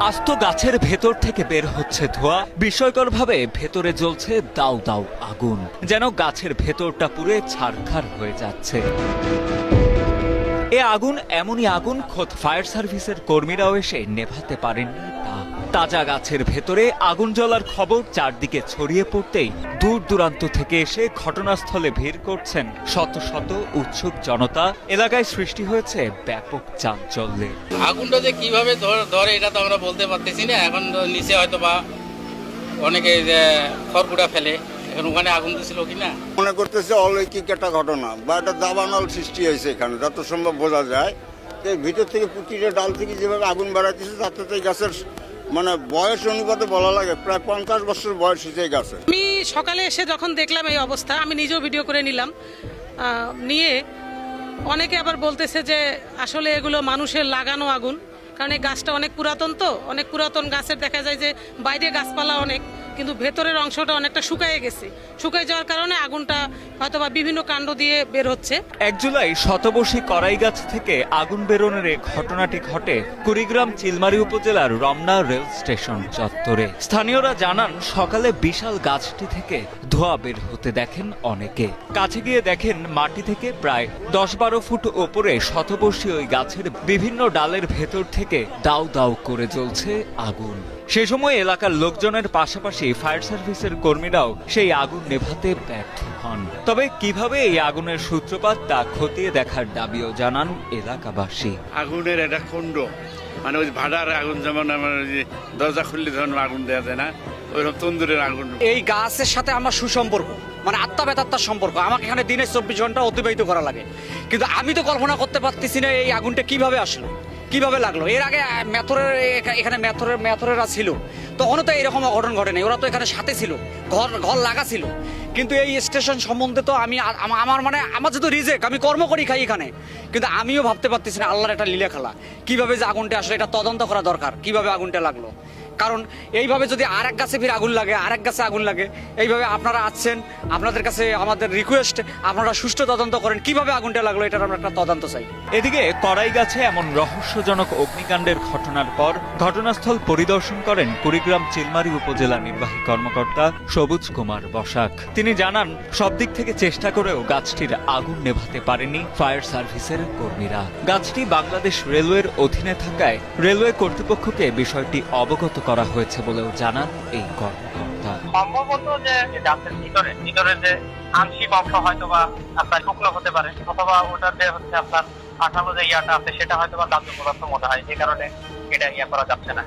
আস্ত গাছের ভেতর থেকে বের হচ্ছে ধোঁয়া, বিস্ময়করভাবে ভেতরে জ্বলছে দাউ দাউ আগুন, যেন গাছের ভেতরটা পুড়ে ছারখার হয়ে যাচ্ছে। এ আগুন এমনই আগুন, খোদ ফায়ার সার্ভিসের কর্মীরাও এসে নেভাতে পারেননি তা। তাজা গাছের ভেতরে আগুন জ্বলার খবর চারদিকে ছড়িয়ে পড়তেই দূর দূরান্ত থেকে এসে ঘটনাস্থলে ভিড় করছেন শত শত উৎসুক জনতা। এলাকায় সৃষ্টি হয়েছে ব্যাপক চাঞ্চল্যের। আগুনটা যে কিভাবে ধরে এটা তো আমরা বলতে পারতেছি না। এখন তো নিচে হয়তো বা অনেকে যে খড়কুটা ফেলে, এখন ওখানে আগুন দিছিল কিনা মনে করতেছে অলৌকিক একটা ঘটনা বা একটা দাবানল সৃষ্টি হয়েছে এখানে, যত সম্ভব বোঝা যায়। এই ভিতর থেকে প্রতিটা ডাল থেকে যেভাবে আগুন বাড়াইতেছে তাতে তো গাছের মানে বয়স অনুপাতে বলা লাগে প্রায় 50 বছর বয়স হয়েছে এই গাছের। আমি সকালে এসে যখন দেখলাম এই অবস্থা, আমি নিজেও ভিডিও করে নিলাম। নিয়ে অনেকে আবার বলতেছে যে আসলে এগুলো মানুষের লাগানো আগুন, কারণ এই গাছটা অনেক পুরাতন, তো অনেক পুরাতন গাছের দেখা যায় যে বাইরে গাছপালা অনেক, কিন্তু ভেতরের অংশটা অনেকটা শুকায়ে গেছে। শুকায় যাওয়ার কারণে আগুনটা হয়তোবা বিভিন্ন কাণ্ড দিয়ে বের হচ্ছে। 1 জুলাই শতবর্ষী করাই গাছ থেকে আগুন বেরোনোর এই ঘটনাটি ঘটে কুড়িগ্রাম চিলমারী উপজেলার রমনা রেল স্টেশন চত্বরে। স্থানীয়রা জানান, সকালে বিশাল গাছটি থেকে ধোঁয়া বের হতে দেখেন অনেকে। কাছে গিয়ে দেখেন মাটি থেকে প্রায় 10-12 ফুট ওপরে শতবর্ষী ওই গাছের বিভিন্ন ডালের ভেতর থেকে দাউ দাউ করে জ্বলছে আগুন। সে সময় এলাকার লোকজনের পাশাপাশি ফায়ার সার্ভিসের কর্মীরাও সেই আগুন নেভাতে ব্যর্থ হন। তবে কিভাবে এই আগুনের সূত্রপাত তা খতিয়ে দেখার দাবিও জানান এলাকাবাসী। আগুনের একটা কুণ্ড, মানে ওই ভাড়ার আগুন, যেমন আমার দরজা খুললে ধরুন আগুন দেওয়া যায় না, ওইরকম তন্দুরের আগুন। এই গাছের সাথে আমার সুসম্পর্ক, মানে আত্মা বেতাত্মার সম্পর্ক। আমাকে এখানে দিনে 24 ঘন্টা অতিবাহিত করা লাগে, কিন্তু আমি তো কল্পনা করতে পারতেছি না এই আগুনটা কিভাবে আসলো, কিভাবে লাগলো। এর আগে এখানে মেথরেরা ছিল, তখনও তো এরকম অঘটন ঘটে নাই। ওরা তো এখানে সাথে ছিল, ঘর লাগা ছিল। কিন্তু এই স্টেশন সম্বন্ধে তো আমার যেহেতু রিজেক্ট, আমি কর্ম করি খাই এখানে, কিন্তু আমিও ভাবতে পারতেছি না আল্লাহর একটা লীলা খেলা, কিভাবে যে আগুনটা আসলে এটা তদন্ত করা দরকার, কিভাবে আগুনটা লাগলো। কারণ এইভাবে যদি আরেক গাছে ফির আগুন লাগে, আরেক গাছে আগুন লাগে, এইভাবে আপনারা আসছেন, আপনাদের কাছে আমাদের রিকোয়েস্ট, আপনারা সুষ্ঠু তদন্ত করেন কিভাবে আগুনটা লাগলো, এটার আমরা একটা তদন্ত চাই। এদিকে করাই গাছে এমন রহস্যজনক অগ্নিকাণ্ডের ঘটনার পর ঘটনাস্থল পরিদর্শন করেন কুড়িগ্রাম চিলমারী উপজেলা নির্বাহী কর্মকর্তা সবুজ কুমার বসাক। তিনি জানান, সব দিক থেকে চেষ্টা করেও গাছটির আগুন নেভাতে পারেনি ফায়ার সার্ভিসের কর্মীরা। গাছটি বাংলাদেশ রেলওয়ের অধীনে থাকায় রেলওয়ে কর্তৃপক্ষকে বিষয়টি অবগত করা হয়েছে বলেও জানান এই কর্মকর্তা। সম্ভবত যে গাছের ভিতরে যে আংশিক অংশ হয়তো বা আপনার শুকনো হতে পারে, অথবা ওটার যে হচ্ছে আপনার আঠালো যে ইয়াটা আছে সেটা হয়তো বা দাহ্য পদার্থ মনে হয়, এই কারণে এটা ইয়া করা যাচ্ছে না।